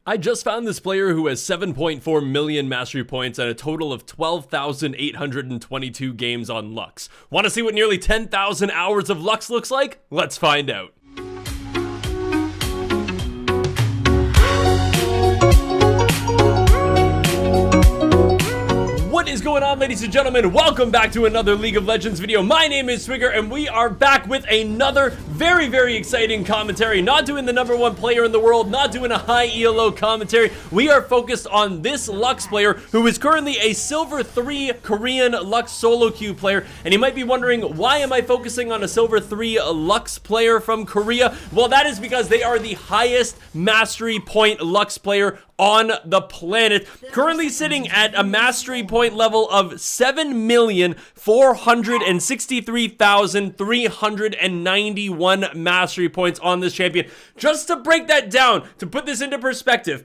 I just found this player who has 7.4 million mastery points and a total of 12,822 games on Lux. Want to see what nearly 10,000 hours of Lux looks like? Let's find out. What is going on, ladies and gentlemen? Welcome back to another League of Legends video. My name is Twigger, and we are back with another very exciting commentary. Not doing the #1 player in the world, not doing a high ELO commentary. We are focused on this Lux player who is currently a Silver 3 Korean Lux solo queue player. And you might be wondering, why am I focusing on a Silver 3 Lux player from Korea? Well, that is because they are the highest mastery point Lux player on the planet, currently sitting at a mastery point level of 7,463,391 mastery points on this champion. Just to break that down, to put this into perspective,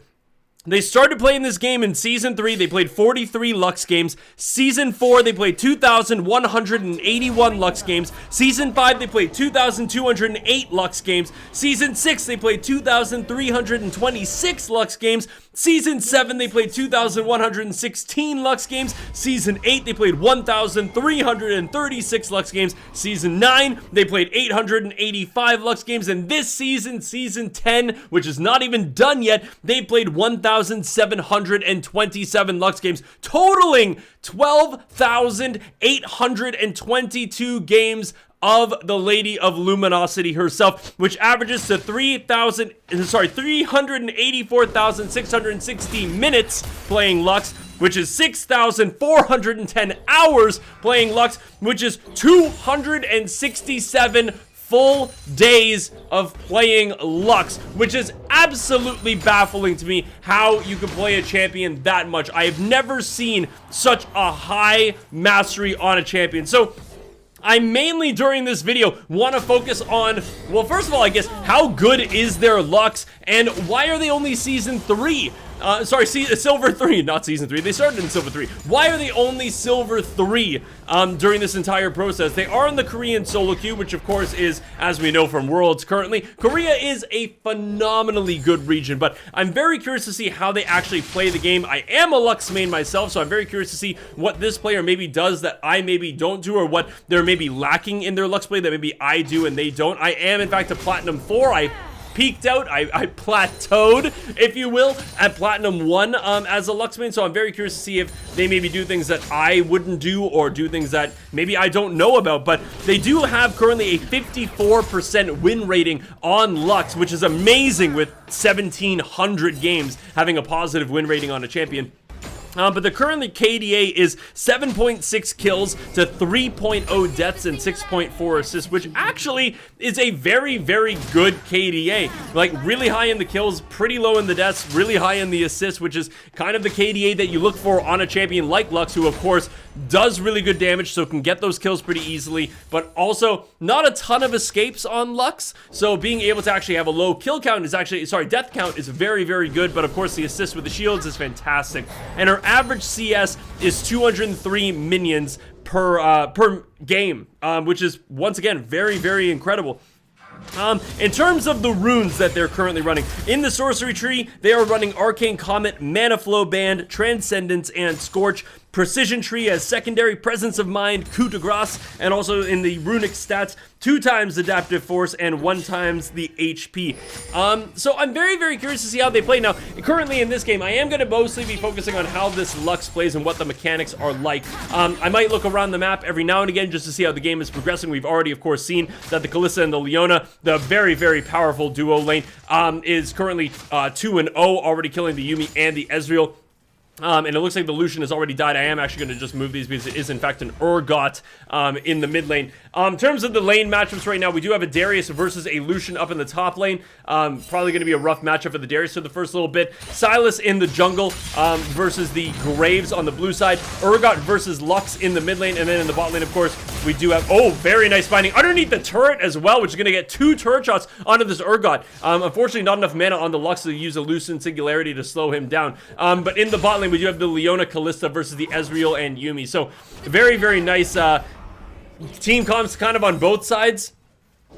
they started playing this game in Season 3. They played 43 Lux games. Season 4, they played 2,181 Lux games. Season 5, they played 2,208 Lux games. Season 6, they played 2,326 Lux games. Season 7, they played 2,116 Lux games. Season 8, they played 1,336 Lux games. Season 9, they played 885 Lux games. And this season, Season 10, which is not even done yet, they played 1,727 Lux games, totaling 12,822 games of the Lady of Luminosity herself, which averages to 384,660 minutes playing Lux, which is 6,410 hours playing Lux, which is 267 full days of playing Lux, which is absolutely baffling to me how you can play a champion that much. I have never seen such a high mastery on a champion. So I mainly, during this video, want to focus on, well, first of all, I guess, how good is their Lux, and why are they only Season 3? Silver 3, not Season 3. They started in Silver 3. Why are they only Silver 3 during this entire process? They are in the Korean solo queue, which of course is, as we know from Worlds currently, Korea is a phenomenally good region, but I'm very curious to see how they actually play the game. I am a Lux main myself, so I'm very curious to see what this player maybe does that I maybe don't do, or what they're maybe lacking in their Lux play that maybe I do and they don't. I am, in fact, a Platinum 4. I peaked out, I plateaued, if you will, at Platinum 1 as a Lux main, so I'm very curious to see if they maybe do things that I wouldn't do, or do things that maybe I don't know about. But they do have currently a 54% win rating on Lux, which is amazing with 1,700 games having a positive win rating on a champion. But the currently KDA is 7.6 kills to 3.0 deaths and 6.4 assists, which actually is a very good KDA. Like, really high in the kills, pretty low in the deaths, really high in the assists, which is kind of the KDA that you look for on a champion like Lux, who of course does really good damage, so can get those kills pretty easily, but also not a ton of escapes on Lux. So being able to actually have a low kill count is actually, death count is very good, but of course the assist with the shields is fantastic. And her average CS is 203 minions per game, which is once again very incredible. In terms of the runes that they're currently running, in the sorcery tree, they are running Arcane Comet, Mana Flow Band, Transcendence, and Scorch. Precision tree as secondary, Presence of Mind, Coup de Grace, and also in the runic stats, 2 times Adaptive Force and 1 times the HP. So I'm very curious to see how they play. Now, currently in this game, I am going to mostly be focusing on how this Lux plays and what the mechanics are like. I might look around the map every now and again just to see how the game is progressing. We've already, of course, seen that the Kalista and the Leona, the very powerful duo lane, is currently 2-0, already killing the Yuumi and the Ezreal. And it looks like the Lucian has already died. I am actually going to just move these because it is in fact an Urgot in the mid lane. In terms of the lane matchups right now, we do have a Darius versus a Lucian up in the top lane. Probably going to be a rough matchup for the Darius for the first little bit. Sylas in the jungle versus the Graves on the blue side. Urgot versus Lux in the mid lane. And then in the bot lane, of course, we do have, oh, very nice binding underneath the turret as well, which is going to get 2 turret shots onto this Urgot. Unfortunately, not enough mana on the Lux to use a Lucian Singularity to slow him down. But in the bot lane, we do have the Leona Kalista versus the Ezreal and Yuumi. So very nice team comps kind of on both sides.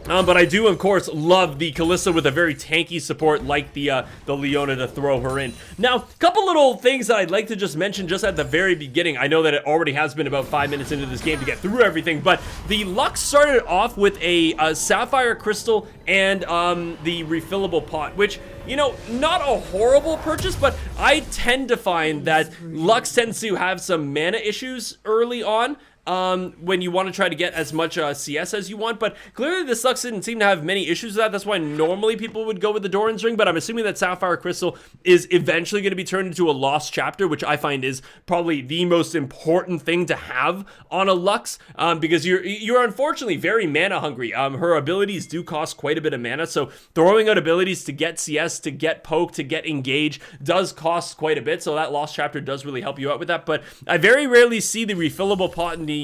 But I do, of course, love the Kalista with a very tanky support like the Leona to throw her in. Now, a couple little things that I'd like to just mention just at the very beginning. I know that it already has been about 5 minutes into this game to get through everything, but the Lux started off with a Sapphire Crystal and the refillable pot, which, you know, not a horrible purchase, but I tend to find that Lux tends to have some mana issues early on. When you want to try to get as much CS as you want, but clearly this Lux didn't seem to have many issues with that. That's why normally people would go with the Doran's Ring, but I'm assuming that Sapphire Crystal is eventually going to be turned into a lost chapter, which I find is probably the most important thing to have on a Lux, because you're unfortunately very mana hungry. Her abilities do cost quite a bit of mana, so throwing out abilities to get CS, to get poke, to get engage does cost quite a bit, so that lost chapter does really help you out with that. But I very rarely see the refillable pot in the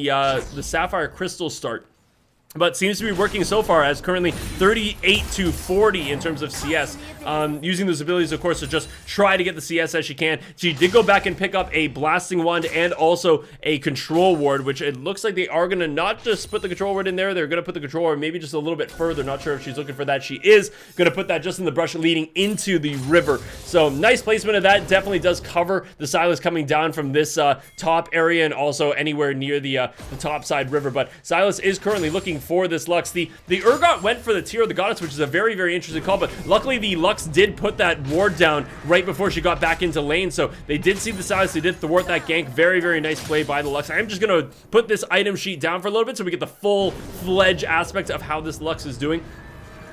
Sapphire Crystal start, but seems to be working so far, as currently 38 to 40 in terms of CS. Using those abilities, of course, to just try to get the CS as she can. She did go back and pick up a Blasting Wand and also a Control Ward, which it looks like they are going to not just put the Control Ward in there, they're going to put the Control Ward maybe just a little bit further. Not sure if she's looking for that. She is going to put that just in the brush leading into the river. So nice placement of that. Definitely does cover the Sylas coming down from this top area and also anywhere near the top side river. But Sylas is currently looking for this Lux. The Urgot went for the Tear of the Goddess, which is a very, very interesting call, but luckily the Lux did put that ward down right before she got back into lane, so they did see the Sylas, they did thwart that gank. Very, very nice play by the Lux. I am just going to put this item sheet down for a little bit so we get the full-fledged aspect of how this Lux is doing.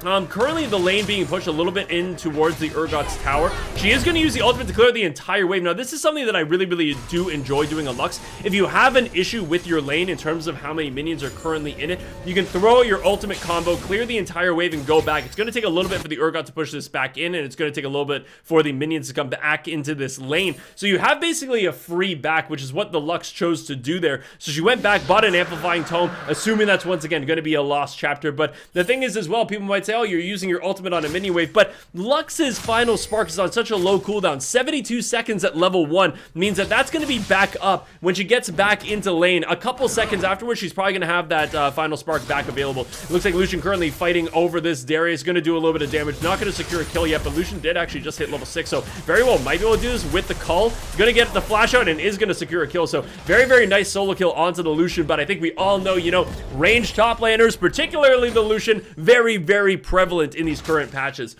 Currently the lane being pushed a little bit in towards the Urgot's tower. She is going to use the ultimate to clear the entire wave. Now, this is something that I really, really do enjoy doing on Lux. If you have an issue with your lane in terms of how many minions are currently in it, you can throw your ultimate combo, clear the entire wave, and go back. It's going to take a little bit for the Urgot to push this back in, and it's going to take a little bit for the minions to come back into this lane. So you have basically a free back, which is what the Lux chose to do there. So she went back, bought an Amplifying Tome, assuming that's once again going to be a lost chapter. But the thing is as well, people might say, oh, you're using your ultimate on a mini wave, but Lux's final spark is on such a low cooldown. 72 seconds at level 1 means that that's going to be back up when she gets back into lane. A couple seconds afterwards, she's probably going to have that final spark back available. It looks like Lucian currently fighting over this Darius, going to do a little bit of damage. Not going to secure a kill yet, but Lucian did actually just hit level 6, so very well might be able to do this with the Cull. Going to get the flash out and is going to secure a kill, so very, very nice solo kill onto the Lucian. But I think we all know, you know, ranged top laners, particularly the Lucian, very, very prevalent in these current patches.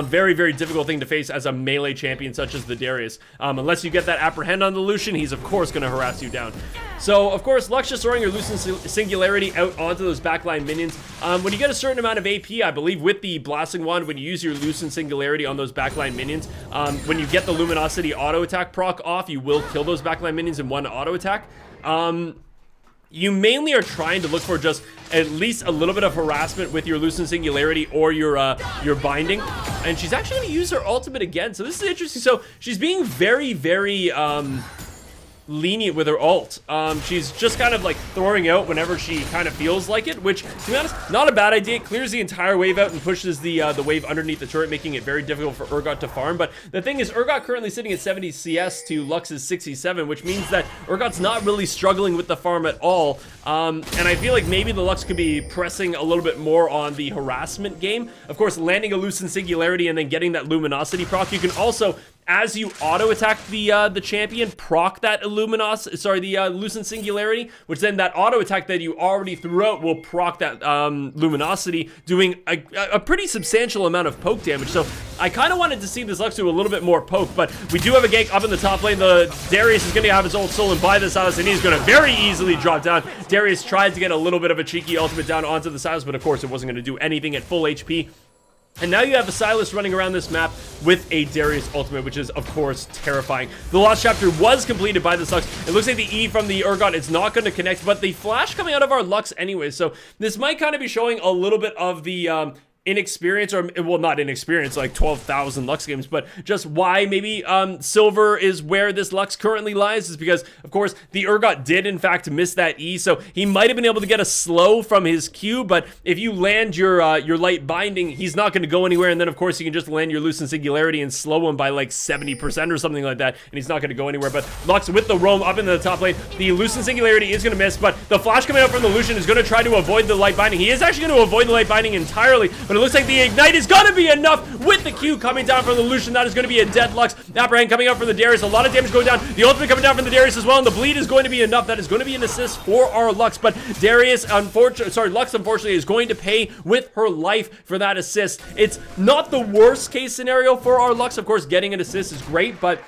Very, very difficult thing to face as a melee champion such as the Darius. Unless you get that apprehend on the Lucian, he's of course going to harass you down. So, of course, Lux just throwing your Lucian Singularity out onto those backline minions. When you get a certain amount of AP, I believe with the Blasting Wand, when you use your Lucian Singularity on those backline minions, when you get the Luminosity auto attack proc off, you will kill those backline minions in one auto attack. You mainly are trying to look for just at least a little bit of harassment with your Lucian Singularity or your binding. And she's actually going to use her ultimate again. So this is interesting. So she's being very, very lenient with her ult. She's just kind of like throwing out whenever she kind of feels like it, which, to be honest, not a bad idea. It clears the entire wave out and pushes the wave underneath the turret, making it very difficult for Urgot to farm. But the thing is, Urgot currently sitting at 70 CS to Lux's 67, which means that Urgot's not really struggling with the farm at all. And I feel like maybe the Lux could be pressing a little bit more on the harassment game. Of course, landing a Lucian Singularity and then getting that Luminosity proc. You can also, as you auto-attack the champion, proc that Lucian Singularity, which then that auto-attack that you already threw out will proc that Luminosity, doing a pretty substantial amount of poke damage. So I kind of wanted to see this Lux do a little bit more poke, but we do have a gank up in the top lane. The Darius is going to have his ult stolen by the Sylas, and he's going to very easily drop down. Darius tried to get a little bit of a cheeky ultimate down onto the Sylas, but of course it wasn't going to do anything at full HP. And now you have a Sylas running around this map with a Darius ultimate, which is, of course, terrifying. The lost chapter was completed by the Lux. It looks like the E from the Urgot is not going to connect, but the flash coming out of our Lux anyway. So this might kind of be showing a little bit of the inexperience, or well, not inexperience, like 12,000 Lux games, but just why maybe silver is where this Lux currently lies is because, of course, the Urgot did in fact miss that E, so he might have been able to get a slow from his Q, but if you land your light binding, he's not going to go anywhere, and then of course you can just land your Lucent Singularity and slow him by like 70% or something like that, and he's not going to go anywhere. But Lux with the roam up into the top lane, the Lucent Singularity is going to miss, but the flash coming out from the Lucian is going to try to avoid the light binding. He is actually going to avoid the light binding entirely, but it looks like the ignite is going to be enough with the Q coming down from the Lucian. That is going to be a dead Lux. Upper hand coming out from the Darius. A lot of damage going down. The ultimate coming down from the Darius as well, and the bleed is going to be enough. That is going to be an assist for our Lux, but Lux unfortunately is going to pay with her life for that assist. It's not the worst case scenario for our Lux. Of course, getting an assist is great, but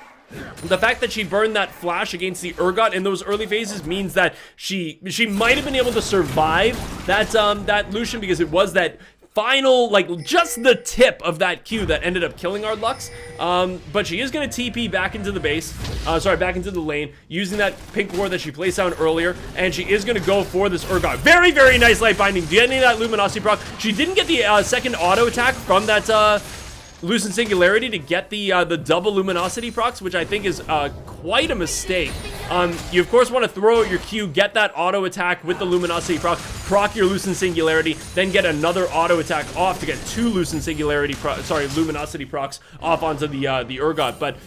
the fact that she burned that flash against the Urgot in those early phases means that she might have been able to survive that Lucian, because it was that final, like, just the tip of that Q that ended up killing our Lux. But she is going to TP back into the base, back into the lane, using that pink ward that she placed down earlier, and she is going to go for this Urgot. Very, very nice light binding, getting that Luminosity proc. She didn't get the second auto attack from that Lucent Singularity to get the double Luminosity procs, which I think is quite a mistake. You of course want to throw out your Q, get that auto attack with the Luminosity proc your Lucent Singularity, then get another auto attack off to get two Lucent Singularity Luminosity procs off onto the Urgot. But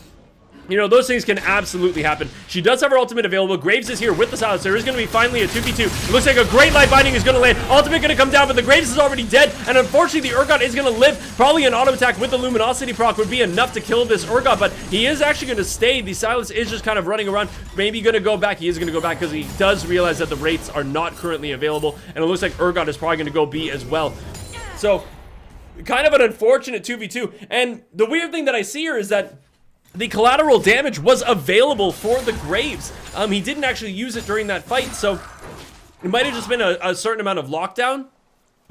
you know, those things can absolutely happen. She does have her ultimate available. Graves is here with the silence. There is going to be finally a 2v2. It looks like a great light binding is going to land. Ultimate going to come down, but the Graves is already dead. And unfortunately, the Urgot is going to live. Probably an auto attack with the Luminosity proc would be enough to kill this Urgot, but he is actually going to stay. The silence is just kind of running around. Maybe going to go back. He is going to go back because he does realize that the rates are not currently available. And it looks like Urgot is probably going to go B as well. So, kind of an unfortunate 2v2. And the weird thing that I see here is that the collateral damage was available for the Graves. He didn't actually use it during that fight, so it might have just been a certain amount of lockdown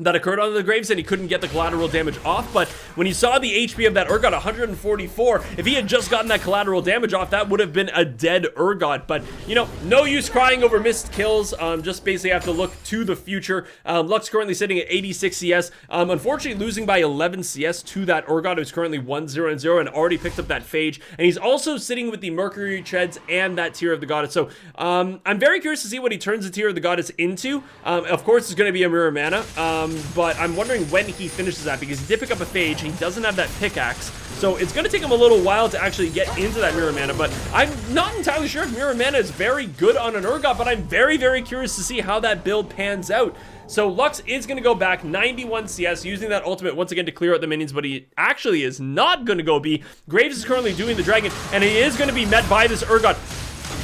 that occurred on the Graves, and he couldn't get the collateral damage off. But when you saw the HP of that Urgot, 144, if he had just gotten that collateral damage off, that would have been a dead Urgot. But, you know, no use crying over missed kills. Just basically have to look to the future. Lux currently sitting at 86 CS. Unfortunately, losing by 11 CS to that Urgot, who's currently 1-0-0 and already picked up that Phage. And he's also sitting with the Mercury Treads and that Tear of the Goddess. So, I'm very curious to see what he turns the Tear of the Goddess into. Of course, it's going to be a Mirror Mana. But I'm wondering when he finishes that, because he did pick up a Phage. He doesn't have that pickaxe, so it's going to take him a little while to actually get into that Mirror Mana. But I'm not entirely sure if Mirror Mana is very good on an Urgot, but I'm very, very curious to see how that build pans out. So Lux is going to go back 91 CS, using that ultimate once again to clear out the minions, but he actually is not going to go B. Graves is currently doing the dragon, and he is going to be met by this Urgot.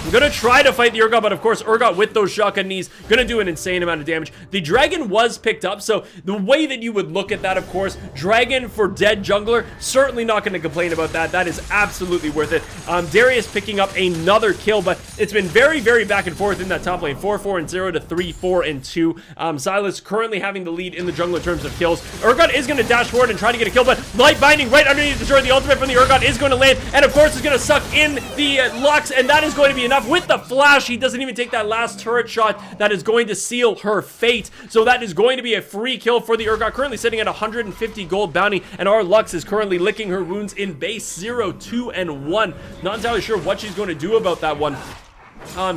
I'm gonna try to fight the Urgot, but of course Urgot with those shotgun knees gonna do an insane amount of damage. The dragon was picked up, so the way that you would look at that, of course, dragon for dead jungler, certainly not gonna complain about that. That is absolutely worth it. Darius picking up another kill, but it's been very, very back and forth in that top lane. 4-4-0 to 3-4-2. Silas currently having the lead in the jungle in terms of kills. Urgot is gonna dash forward and try to get a kill, but light binding right underneath the sword. The ultimate from the Urgot is going to land, and of course is gonna suck in the Lux, and that is going to be enough. With the flash, he doesn't even take that last turret shot that is going to seal her fate. So that is going to be a free kill for the Urgot, currently sitting at 150 gold bounty, and our Lux is currently licking her wounds in base 0, 2, and 1. Not entirely sure what she's going to do about that one.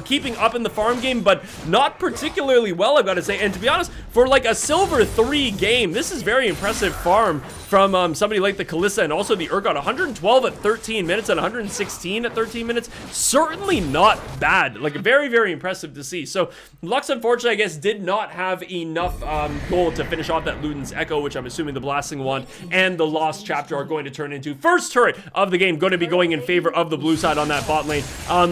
Keeping up in the farm game, but not particularly well, I've got to say. And to be honest, for like a silver 3 game, this is very impressive farm from somebody like the Kalista, and also the Urgot. 112 at 13 minutes and 116 at 13 minutes. Certainly not bad. Like, very, very impressive to see. So Lux, unfortunately, I guess, did not have enough gold to finish off that Luden's Echo, which I'm assuming the Blasting Wand and the Lost Chapter are going to turn into. First turret of the game going to be going in favor of the blue side on that bot lane.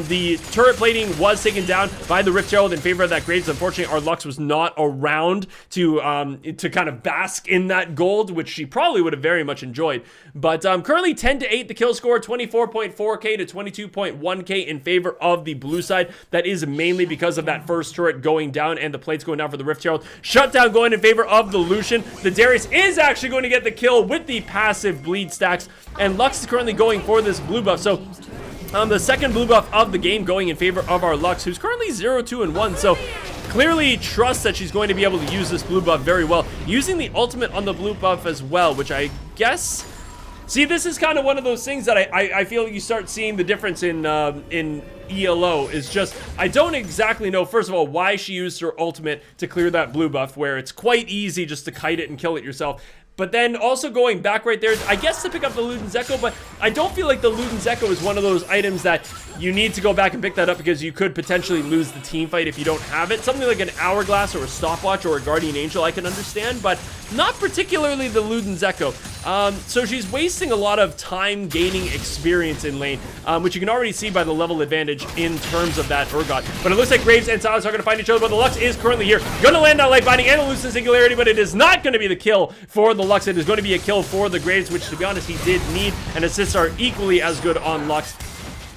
The turret plating was taken down by the Rift Herald in favor of that Graves. Unfortunately, our Lux was not around to kind of bask in that gold, which she probably would have very much enjoyed. But currently 10-8 the kill score, 24.4k to 22.1k in favor of the blue side. That is mainly because of that first turret going down and the plates going down for the Rift Herald. Shutdown going in favor of the Lucian. The Darius is actually going to get the kill with the passive bleed stacks, and Lux is currently going for this blue buff. So the second blue buff of the game going in favor of our Lux, who's currently 0, 2, and 1. So clearly trusts that she's going to be able to use this blue buff very well, using the ultimate on the blue buff as well, which I guess... See, this is kind of one of those things that I feel you start seeing the difference in ELO is just, I don't exactly know, first of all, why she used her ultimate to clear that blue buff, where it's quite easy just to kite it and kill it yourself. But then also going back right there, I guess to pick up the Luden's Echo, but I don't feel like the Luden's Echo is one of those items that you need to go back and pick that up because you could potentially lose the team fight if you don't have it. Something like an Hourglass or a Stopwatch or a Guardian Angel I can understand, but not particularly the Luden's Echo. So she's wasting a lot of time gaining experience in lane, which you can already see by the level advantage in terms of that Urgot. But it looks like Graves and Silas are going to find each other, but the Lux is currently here. Going to land that Light Binding and the Lucent Singularity, but it is not going to be the kill for the Lux. It is going to be a kill for the Graves, which to be honest he did need, and assists are equally as good on Lux.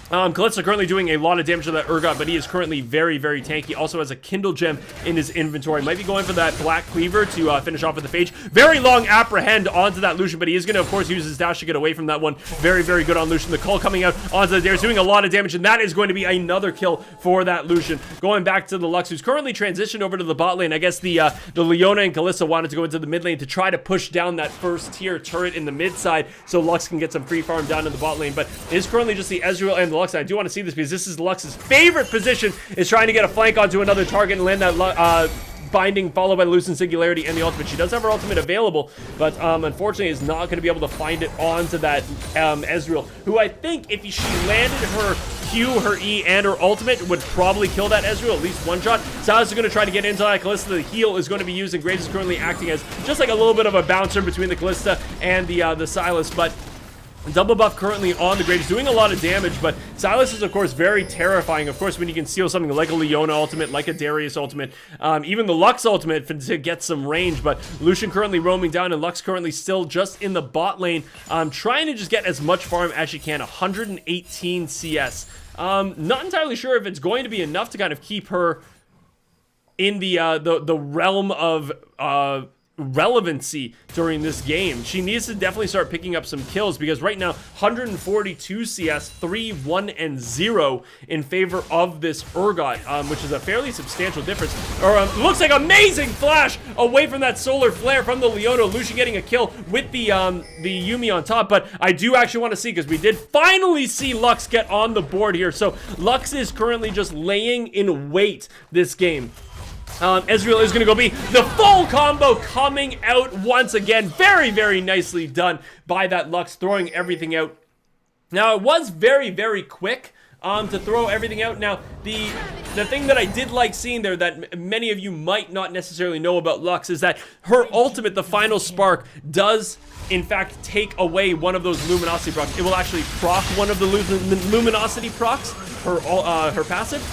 Kalista currently doing a lot of damage to that Urgot, but he is currently very, very tanky. Also has a Kindle Gem in his inventory. Might be going for that Black Cleaver to finish off with the Phage. Very long Apprehend onto that Lucian, but he is going to, of course, use his dash to get away from that one. Very, very good on Lucian. The Cull coming out onto the Darius, doing a lot of damage, and that is going to be another kill for that Lucian. Going back to the Lux, who's currently transitioned over to the bot lane. I guess the Leona and Kalista wanted to go into the mid lane to try to push down that first tier turret in the mid side so Lux can get some free farm down in the bot lane, but it is currently just the Ezreal and the Lux. I do want to see this because this is Lux's favorite position, is trying to get a flank onto another target and land that binding followed by the Lucent Singularity and the ultimate. She does have her ultimate available, but unfortunately is not going to be able to find it onto that Ezreal, who I think if she landed her Q, her E, and her ultimate would probably kill that Ezreal, at least one shot. Silas is going to try to get into that. Kalista, the heal is going to be used, and Graves is currently acting as just like a little bit of a bouncer between the Kalista and the Silas, but double buff currently on the Graves, doing a lot of damage, but Silas is, of course, very terrifying. Of course, when you can steal something like a Leona ultimate, like a Darius ultimate, even the Lux ultimate to get some range, but Lucian currently roaming down, and Lux currently still just in the bot lane, trying to just get as much farm as she can, 118 CS. Not entirely sure if it's going to be enough to kind of keep her in the realm of relevancy during this game. She needs to definitely start picking up some kills, because right now 142 CS, 3, 1, and 0 in favor of this Urgot, which is a fairly substantial difference. Or looks like amazing flash away from that solar flare from the Leona. Lucian getting a kill with the Yuumi on top, but I do actually want to see, because we did finally see Lux get on the board here. So Lux is currently just laying in wait this game. Ezreal is going to go be the full combo coming out once again. Very, very nicely done by that Lux, throwing everything out. Now, it was very, very quick to throw everything out. Now, the thing that I did like seeing there that many of you might not necessarily know about Lux is that her ultimate, the Final Spark, does in fact take away one of those Luminosity procs. It will actually proc one of the Luminosity procs, her passive.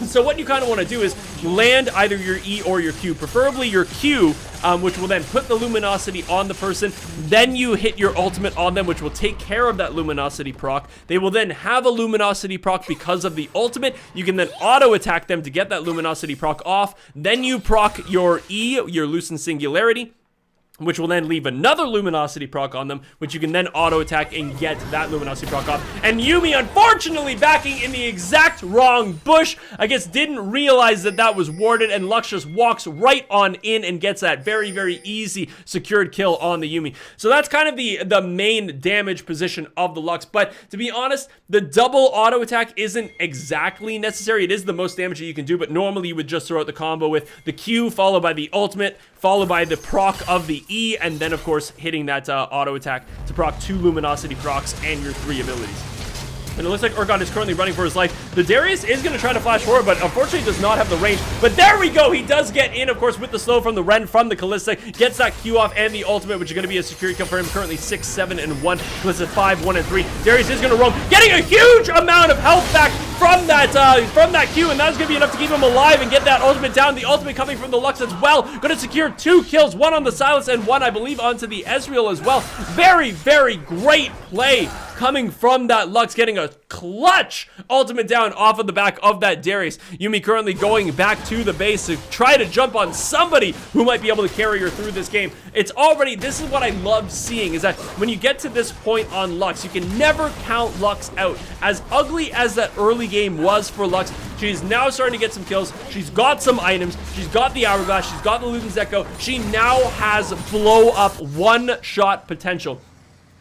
So what you kind of want to do is land either your E or your Q, preferably your Q, which will then put the Luminosity on the person. Then you hit your ultimate on them, which will take care of that Luminosity proc. They will then have a Luminosity proc because of the ultimate. You can then auto attack them to get that Luminosity proc off. Then you proc your E, your Lucent Singularity, which will then leave another Luminosity proc on them, which you can then auto-attack and get that Luminosity proc off. And Yuumi, unfortunately, backing in the exact wrong bush, I guess didn't realize that that was warded, and Lux just walks right on in and gets that very, very easy secured kill on the Yuumi. So that's kind of the main damage position of the Lux, but to be honest, the double auto-attack isn't exactly necessary. It is the most damage that you can do, but normally you would just throw out the combo with the Q, followed by the ultimate, followed by the proc of the E, and then of course hitting that auto attack to proc 2 Luminosity procs and your 3 abilities. And it looks like Urgot is currently running for his life. The Darius is going to try to flash forward, but unfortunately does not have the range. But there we go. He does get in, of course, with the slow from the Ren, from the Kalista. Gets that Q off and the ultimate, which is going to be a security kill for him. Currently 6, 7, and 1. Kalista 5, 1, and 3. Darius is going to roam, getting a huge amount of health back from that Q, and that's going to be enough to keep him alive and get that ultimate down. The ultimate coming from the Lux as well. Going to secure 2 kills, 1 on the Silas and 1, I believe, onto the Ezreal as well. Very, very great play coming from that Lux, getting a clutch ultimate down off of the back of that Darius. Yuumi currently going back to the base to try to jump on somebody who might be able to carry her through this game. It's already, this is what I love seeing, is that when you get to this point on Lux, you can never count Lux out. As ugly as that early game was for Lux, She's now starting to get some kills. She's got some items. She's got the Hourglass. She's got the Luden's Echo. She now has blow up one-shot potential.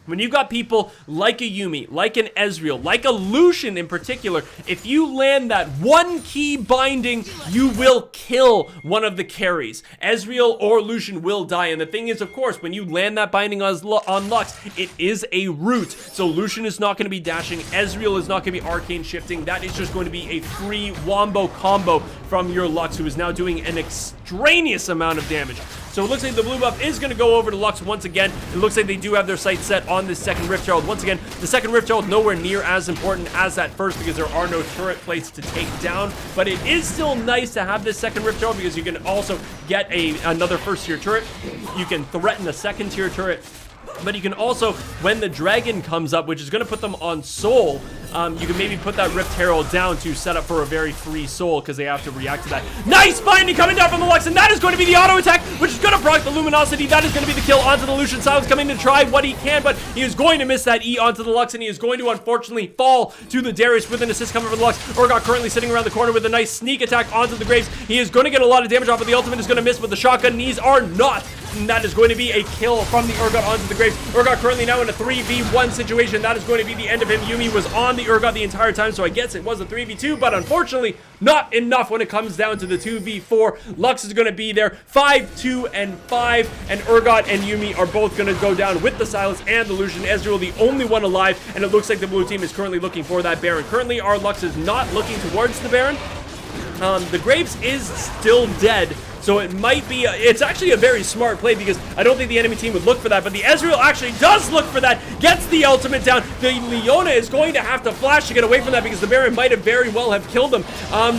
When you've got people like a Yuumi, like an Ezreal, like a Lucian in particular, if you land that one key binding, you will kill one of the carries. Ezreal or Lucian will die, and the thing is, of course, when you land that binding on Lux, it is a root. So Lucian is not going to be dashing, Ezreal is not going to be arcane shifting. That is just going to be a free wombo combo from your Lux, who is now doing an extraneous amount of damage. So it looks like the blue buff is going to go over to Lux once again. It looks like they do have their sights set on this second Rift Herald. Once again, the second Rift Herald nowhere near as important as that first because there are no turret plates to take down. But it is still nice to have this second Rift Herald because you can also get another first tier turret. You can threaten a second tier turret. But you can also, when the dragon comes up, which is going to put them on soul, you can maybe put that Rift Herald down to set up for a very free soul because they have to react to that. Nice binding coming down from the Lux, and that is going to be the auto attack, which is going to proc the Luminosity. That is going to be the kill onto the Lucian. Silence coming to try what he can, but he is going to miss that E onto the Lux, and he is going to unfortunately fall to the Darius with an assist coming from the Lux. Urgot currently sitting around the corner with a nice sneak attack onto the Graves. He is going to get a lot of damage off, but the ultimate is going to miss, but the shotgun knees are not. And that is going to be a kill from the Urgot onto the Graves. Urgot currently now in a 3v1 situation. That is going to be the end of him. Yuumi was on the Urgot the entire time, so I guess it was a 3v2, but unfortunately, not enough when it comes down to the 2v4. Lux is going to be there, 5, 2, and 5, and Urgot and Yuumi are both going to go down with the Silence and the Lucian. Ezreal, the only one alive, and it looks like the blue team is currently looking for that Baron. Currently, our Lux is not looking towards the Baron. The Graves is still dead, so it might be, it's actually a very smart play because I don't think the enemy team would look for that, but the Ezreal actually does look for that, gets the ultimate down. The Leona is going to have to flash to get away from that because the Baron might have very well have killed him,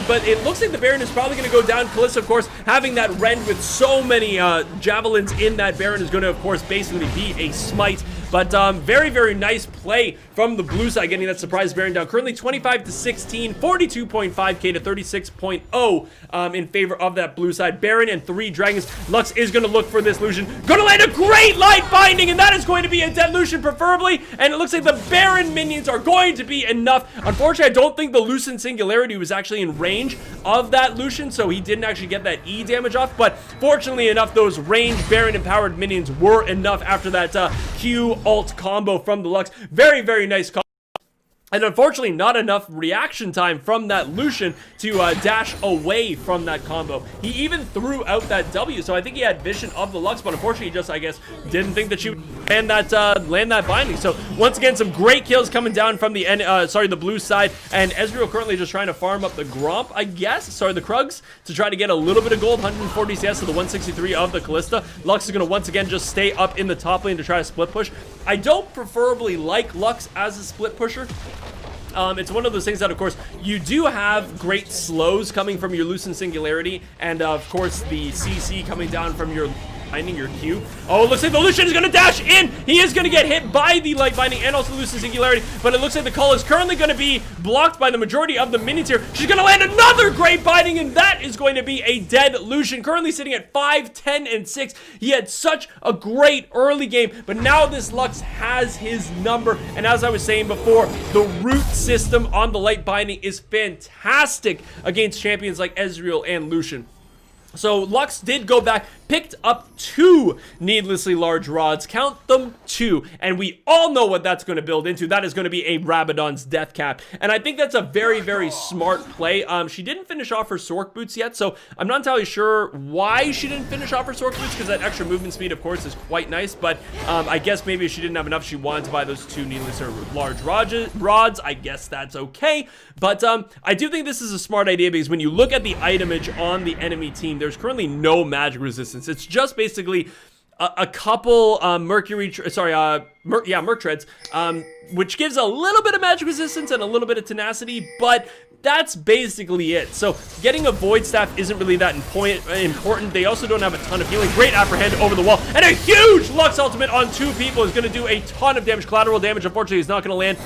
but it looks like the Baron is probably going to go down. Kalista, of course, having that rend with so many javelins in that Baron is going to, of course, basically be a smite. But very, very nice play from the blue side, getting that surprise Baron down. Currently 25 to 16, 42.5k to 36.0 in favor of that blue side. Baron and 3 dragons. Lux is going to look for this Lucian. Going to land a great light binding, and that is going to be a dead Lucian preferably. And it looks like the Baron minions are going to be enough. Unfortunately, I don't think the Lucian Singularity was actually in range of that Lucian, so he didn't actually get that E damage off. But fortunately enough, those ranged Baron empowered minions were enough after that Q ult combo from the Lux. Very, very nice combo. And unfortunately, not enough reaction time from that Lucian to dash away from that combo. He even threw out that W, so I think he had vision of the Lux, but unfortunately, he just, I guess, didn't think that she would land that binding. So once again, some great kills coming down from the the blue side, and Ezreal currently just trying to farm up the Gromp, I guess. Sorry, the Krugs, to try to get a little bit of gold. 140 CS to the 163 of the Kalista. Lux is going to once again just stay up in the top lane to try to split push. I don't preferably like Lux as a split pusher. It's one of those things that, of course, you do have great slows coming from your Lucian Singularity, and of course the CC coming down from your binding, your Q. Oh, it looks like the Lucian is going to dash in. He is going to get hit by the light binding and also the Lucian Singularity, but it looks like the call is currently going to be blocked by the majority of the minions here. She's going to land another great binding, and that is going to be a dead Lucian, currently sitting at 5, 10, and 6. He had such a great early game, but now this Lux has his number, and as I was saying before, the root system on the light binding is fantastic against champions like Ezreal and Lucian. So Lux did go back, picked up 2 needlessly large rods, count them 2, and we all know what that's going to build into. That is going to be a Rabadon's death cap, and I think that's a very, very smart play. She didn't finish off her Sork boots yet, so I'm not entirely sure why she didn't finish off her Sork boots, because that extra movement speed, of course, is quite nice, but I guess maybe if she didn't have enough, she wanted to buy those 2 needlessly large rods. I guess that's okay, but I do think this is a smart idea, because when you look at the itemage on the enemy team, there's currently no magic resistance. It's just basically a couple merc treads, which gives a little bit of magic resistance and a little bit of tenacity, but that's basically it. So getting a Void Staff isn't really that important. They also don't have a ton of healing. Great Apprehend over the wall, and a huge Lux ultimate on 2 people is going to do a ton of damage. Collateral damage, unfortunately, is not going to land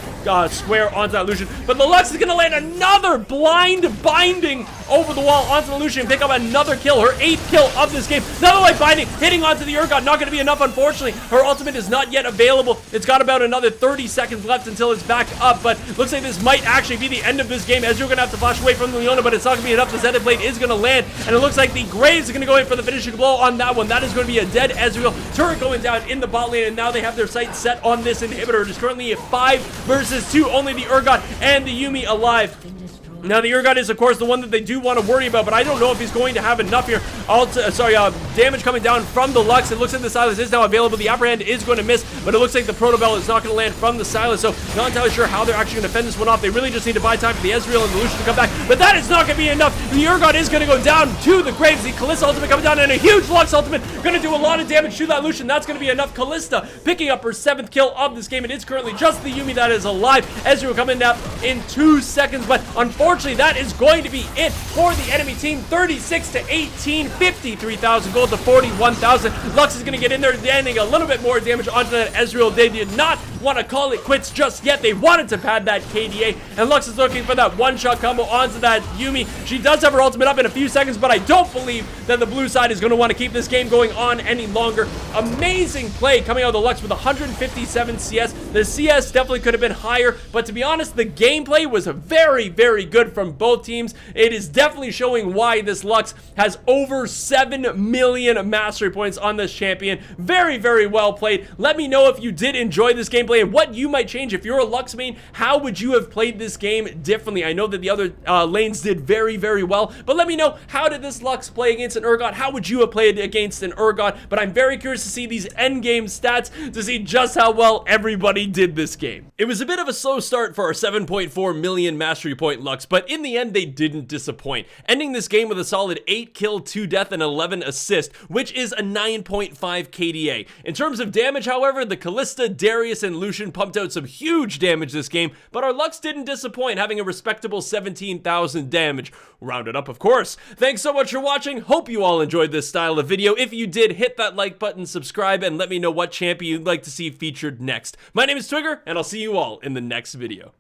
square onto that Lucian, but the Lux is going to land another blind binding over the wall onto the Lucian, pick up another kill, her 8th kill of this game. Another light binding, hitting onto the Urgot, not going to be enough, unfortunately. Her ultimate is not yet available. available. It's got about another 30 seconds left until it's back up, but looks like this might actually be the end of this game. Ezreal gonna have to flash away from Leona, but it's not gonna be enough. The Zenith Blade is gonna land, and it looks like the Graves are gonna go in for the finishing blow on that one. That is gonna be a dead Ezreal. Turret going down in the bot lane, and now they have their sights set on this inhibitor. It is currently a 5 versus 2. Only the Urgot and the Yuumi alive. Now, the Urgot is, of course, the one that they do want to worry about, but I don't know if he's going to have enough here. Damage coming down from the Lux. It looks like the Silas is now available. The upper hand is going to miss, but it looks like the Protobell is not going to land from the Silas, so not entirely sure how they're actually going to fend this one off. They really just need to buy time for the Ezreal and the Lucian to come back, but that is not going to be enough. The Urgot is going to go down to the Graves. The Kalista ultimate coming down, and a huge Lux ultimate going to do a lot of damage to that Lucian. That's going to be enough. Kalista picking up her 7th kill of this game, and it's currently just the Yuumi that is alive. Ezreal coming down in 2 seconds, but unfortunately, that is going to be it for the enemy team. 36 to 18, 53,000 gold to 41,000. Lux is going to get in there, landing a little bit more damage onto that Ezreal. They did not want to call it quits just yet. They wanted to pad that KDA, and Lux is looking for that one-shot combo onto that Yuumi. She does have her ultimate up in a few seconds, but I don't believe that the blue side is going to want to keep this game going on any longer. Amazing play coming out of the Lux with 157 CS. The CS definitely could have been higher, but to be honest, the gameplay was very, very good from both teams. It is definitely showing why this Lux has over 7 million mastery points on this champion. Very, very well played. Let me know if you did enjoy this gameplay and what you might change. If you're a Lux main, how would you have played this game differently? I know that the other lanes did very, very well, but let me know, how did this Lux play against an Urgot? How would you have played against an Urgot? But I'm very curious to see these endgame stats to see just how well everybody did this game. It was a bit of a slow start for our 7.4 million mastery point Lux, but in the end, they didn't disappoint, ending this game with a solid 8 kill, 2 death, and 11 assist, which is a 9.5 KDA. In terms of damage, however, the Kalista, Darius, and Lucian pumped out some huge damage this game, but our Lux didn't disappoint, having a respectable 17,000 damage. Rounded up, of course. Thanks so much for watching. Hope you all enjoyed this style of video. If you did, hit that like button, subscribe, and let me know what champion you'd like to see featured next. My name is Twigger, and I'll see you all in the next video.